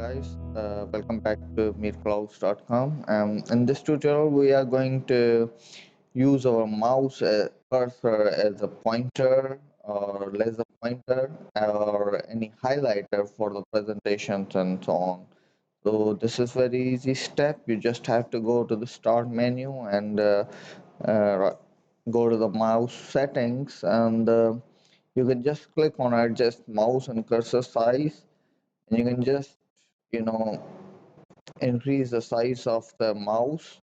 guys, welcome back to MirClouds.com. In this tutorial, we are going to use our mouse cursor as a pointer or laser pointer or any highlighter for the presentations and so on. So this is very easy step. You just have to go to the start menu and uh, go to the mouse settings, and you can just click on adjust mouse and cursor size, and you can just you know increase the size of the mouse,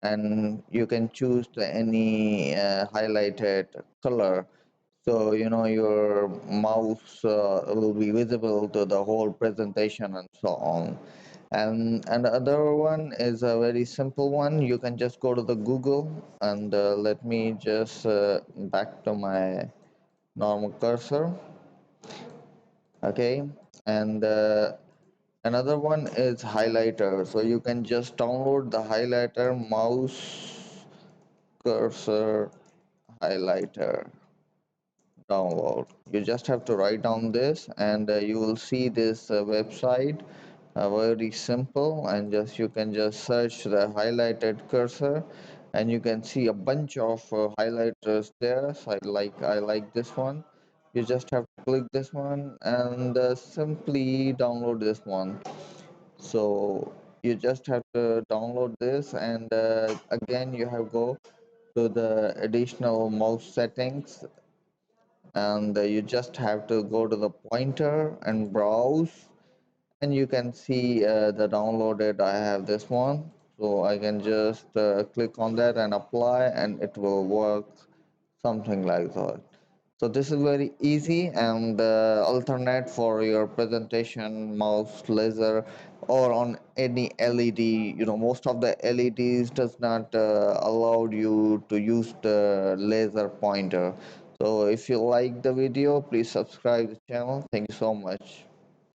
and you can choose any highlighted color, so your mouse will be visible to the whole presentation and so on. And the other one is a very simple one. You can just go to the Google, and let me just back to my normal cursor. Okay. And another one is highlighter, so you can just download the highlighter, mouse cursor highlighter download. You just have to write down this, and you will see this website, very simple, and just you can just search the highlighted cursor, and you can see a bunch of highlighters there. So I like this one. You just have to click this one and simply download this one. So you just have to download this, and again you have go to the additional mouse settings, and you just have to go to the pointer and browse, and you can see the downloaded. I have this one, so I can just click on that and apply, and it will work something like that. So this is very easy and alternate for your presentation mouse laser or on any LED. Most of the LEDs does not allow you to use the laser pointer. So if you like the video, please subscribe the channel. Thank you so much.